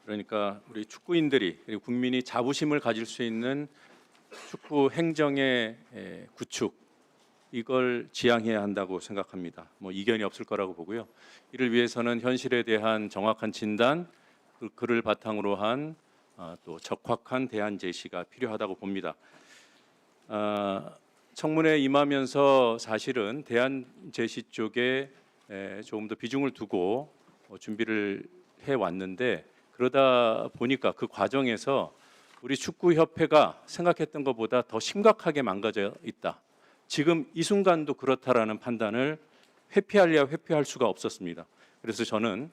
그러니까 우리 축구인들이 그리고 국민이 자부심을 가질 수 있는 축구 행정의 구축, 이걸 지향해야 한다고 생각합니다. 뭐 이견이 없을 거라고 보고요. 이를 위해서는 현실에 대한 정확한 진단, 그를 바탕으로 한 또 적확한 대안 제시가 필요하다고 봅니다. 청문회에 임하면서 사실은 대안 제시 쪽에 조금 더 비중을 두고 준비를 해 왔는데, 그러다 보니까 그 과정에서 우리 축구협회가 생각했던 것보다 더 심각하게 망가져 있다. 지금 이 순간도 그렇다라는 판단을 회피하려야 회피할 수가 없었습니다. 그래서 저는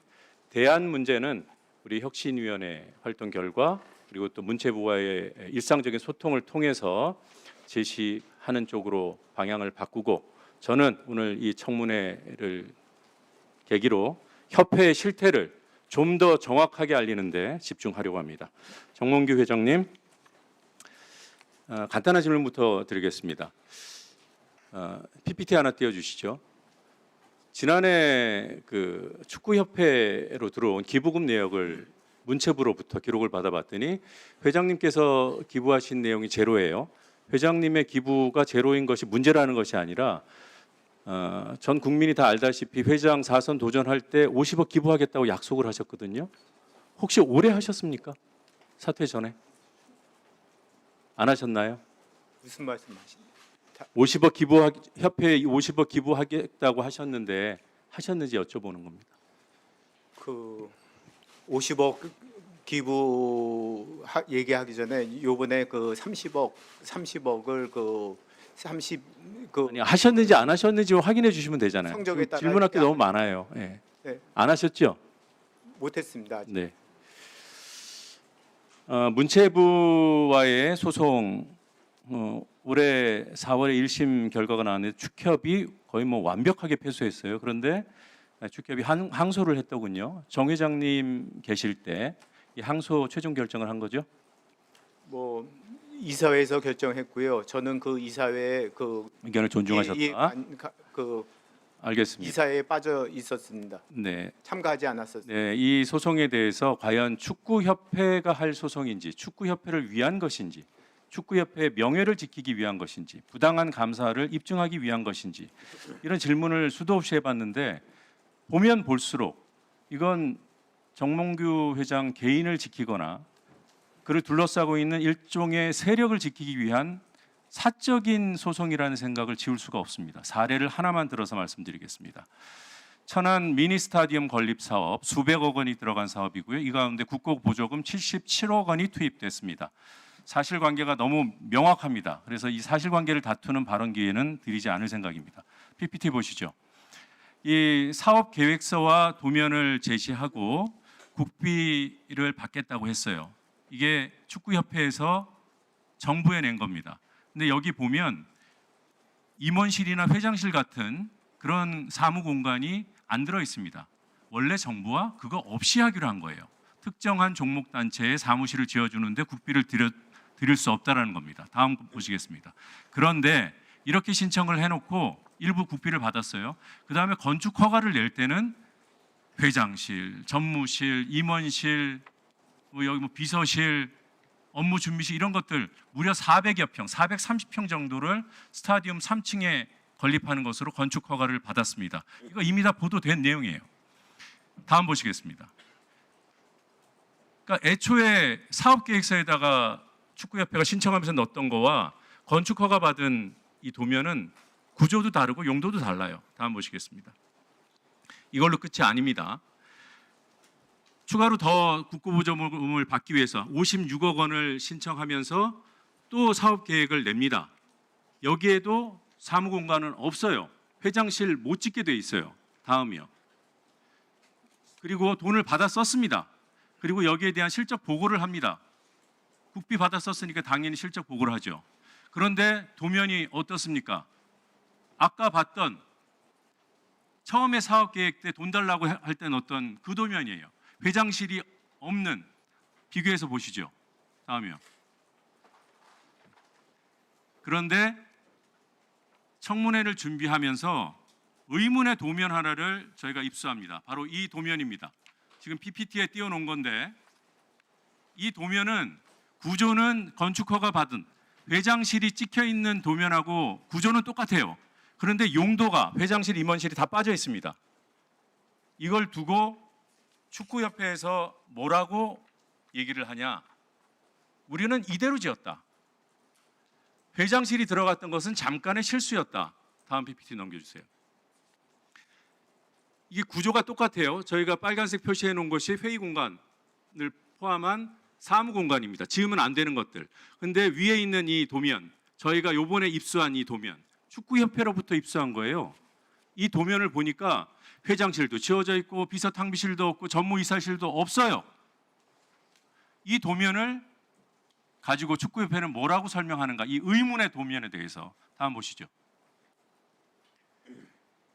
대안 문제는 우리 혁신위원회 활동 결과 그리고 또 문체부와의 일상적인 소통을 통해서 제시하는 쪽으로 방향을 바꾸고, 저는 오늘 이 청문회를 계기로 협회의 실태를 좀 더 정확하게 알리는 데 집중하려고 합니다. 정몽규 회장님, 간단한 질문부터 드리겠습니다. PPT 하나 띄워주시죠. 지난해 그 축구협회로 들어온 기부금 내역을 문체부로부터 기록을 받아봤더니 회장님께서 기부하신 내용이 제로예요. 회장님의 기부가 제로인 것이 문제라는 것이 아니라 전 국민이 다 알다시피 회장 4선 도전할 때 50억 기부하겠다고 약속을 하셨거든요. 혹시 올해 하셨습니까? 사퇴 전에? 안 하셨나요? 무슨 말씀하십니까? 50억 협회에 50억 기부하겠다고 하셨는데 하셨는지 여쭤보는 겁니다. 그 50억 기부 얘기하기 전에 요번에 그 30억을 아니, 하셨는지 안 하셨는지 확인해 주시면 되잖아요. 성적에 따라 질문할 게 이렇게 너무 많아요. 예. 네, 안 하셨죠? 못했습니다. 아직. 네. 문체부와의 소송, 올해 4월에 1심 결과가 나왔는데 축협이 거의 뭐 완벽하게 패소했어요. 그런데 축협이 항소를 했더군요. 정 회장님 계실 때 이 항소 최종 결정을 한 거죠? 뭐 이사회에서 결정했고요. 저는 그 이사회에 그 의견을 존중하셨다. 알겠습니다. 이사회에 빠져 있었습니다. 네. 참가하지 않았었어요. 네, 이 소송에 대해서 과연 축구협회가 할 소송인지, 축구협회를 위한 것인지, 축구협회의 명예를 지키기 위한 것인지, 부당한 감사를 입증하기 위한 것인지, 이런 질문을 수도 없이 해봤는데 보면 볼수록 이건 정몽규 회장 개인을 지키거나 그를 둘러싸고 있는 일종의 세력을 지키기 위한 사적인 소송이라는 생각을 지울 수가 없습니다. 사례를 하나만 들어서 말씀드리겠습니다. 천안 미니 스타디움 건립 사업 수백억 원이 들어간 사업이고요. 이 가운데 국고 보조금 77억 원이 투입됐습니다. 사실관계가 너무 명확합니다. 그래서 이 사실관계를 다투는 발언 기회는 드리지 않을 생각입니다. PPT 보시죠. 이 사업 계획서와 도면을 제시하고 국비를 받겠다고 했어요. 이게 축구협회에서 정부에 낸 겁니다. 근데 여기 보면 임원실이나 회장실 같은 그런 사무 공간이 안 들어 있습니다. 원래 정부와 그거 없이 하기로 한 거예요. 특정한 종목 단체에 사무실을 지어주는데 국비를 드릴 수 없다라는 겁니다. 다음 보시겠습니다. 그런데 이렇게 신청을 해놓고 일부 국비를 받았어요. 그 다음에 건축 허가를 낼 때는 회장실, 전무실, 임원실, 여기 뭐 비서실, 업무 준비실 이런 것들 무려 400여 평, 430평 정도를 스타디움 3층에 건립하는 것으로 건축 허가를 받았습니다. 이거 이미 다 보도된 내용이에요. 다음 보시겠습니다. 그러니까 애초에 사업계획서에다가 축구협회가 신청하면서 넣었던 거와 건축 허가 받은 이 도면은 구조도 다르고 용도도 달라요. 다음 보시겠습니다. 이걸로 끝이 아닙니다. 추가로 더 국고보조금을 받기 위해서 56억 원을 신청하면서 또 사업 계획을 냅니다. 여기에도 사무공간은 없어요. 회장실 못 짓게 돼 있어요. 다음이요. 그리고 돈을 받아 썼습니다. 그리고 여기에 대한 실적 보고를 합니다. 국비 받아 썼으니까 당연히 실적 보고를 하죠. 그런데 도면이 어떻습니까? 아까 봤던 처음에 사업 계획 때 돈 달라고 할 때 넣었던 그 도면이에요. 회장실이 없는, 비교해서 보시죠. 다음이요. 그런데 청문회를 준비하면서 의문의 도면 하나를 저희가 입수합니다. 바로 이 도면입니다. 지금 PPT에 띄워놓은 건데 이 도면은 구조는 건축 허가 받은 회장실이 찍혀 있는 도면하고 구조는 똑같아요. 그런데 용도가 회장실, 임원실이 다 빠져 있습니다. 이걸 두고 축구협회에서 뭐라고 얘기를 하냐? 우리는 이대로 지었다. 회장실이 들어갔던 것은 잠깐의 실수였다. 다음 PPT 넘겨주세요. 이게 구조가 똑같아요. 저희가 빨간색 표시해 놓은 것이 회의 공간을 포함한 사무 공간입니다. 지으면 안 되는 것들. 근데 위에 있는 이 도면, 저희가 요번에 입수한 이 도면, 축구협회로부터 입수한 거예요. 이 도면을 보니까 회장실도 지어져 있고 비서탕비실도 없고 전무이사실도 없어요. 이 도면을 가지고 축구협회는 뭐라고 설명하는가? 이 의문의 도면에 대해서 다음 보시죠.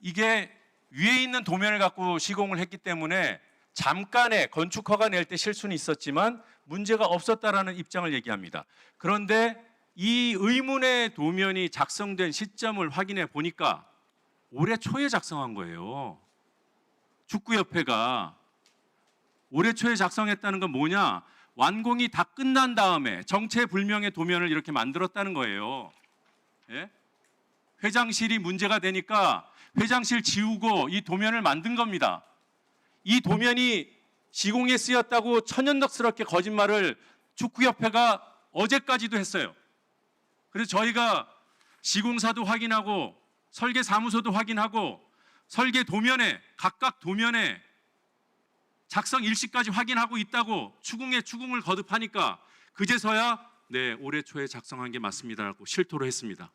이게 위에 있는 도면을 갖고 시공을 했기 때문에 잠깐의 건축 허가 낼 때 실수는 있었지만 문제가 없었다라는 입장을 얘기합니다. 그런데 이 의문의 도면이 작성된 시점을 확인해 보니까 올해 초에 작성한 거예요. 축구협회가 올해 초에 작성했다는 건 뭐냐? 완공이 다 끝난 다음에 정체불명의 도면을 이렇게 만들었다는 거예요. 예? 회장실이 문제가 되니까 회장실 지우고 이 도면을 만든 겁니다. 이 도면이 시공에 쓰였다고 천연덕스럽게 거짓말을 축구협회가 어제까지도 했어요. 그래서 저희가 시공사도 확인하고 설계사무소도 확인하고 설계 도면에 각각 도면에 작성 일시까지 확인하고 있다고 추궁을 거듭하니까 그제서야 네, 올해 초에 작성한 게 맞습니다라고 실토를 했습니다.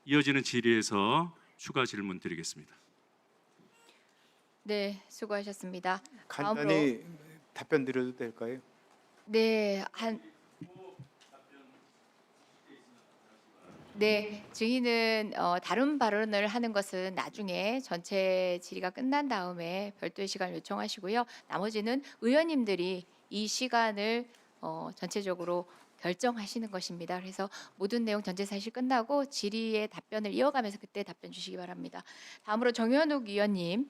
이어지는 질의에서 추가 질문 드리겠습니다. 네, 수고하셨습니다. 간단히 답변 드려도 될까요? 증인은 다른 발언을 하는 것은 나중에 전체 질의가 끝난 다음에 별도의 시간을 요청하시고요. 나머지는 의원님들이 이 시간을 전체적으로 결정하시는 것입니다. 그래서 모든 내용 전체 사실 끝나고 질의의 답변을 이어가면서 그때 답변 주시기 바랍니다. 다음으로 정현욱 위원님.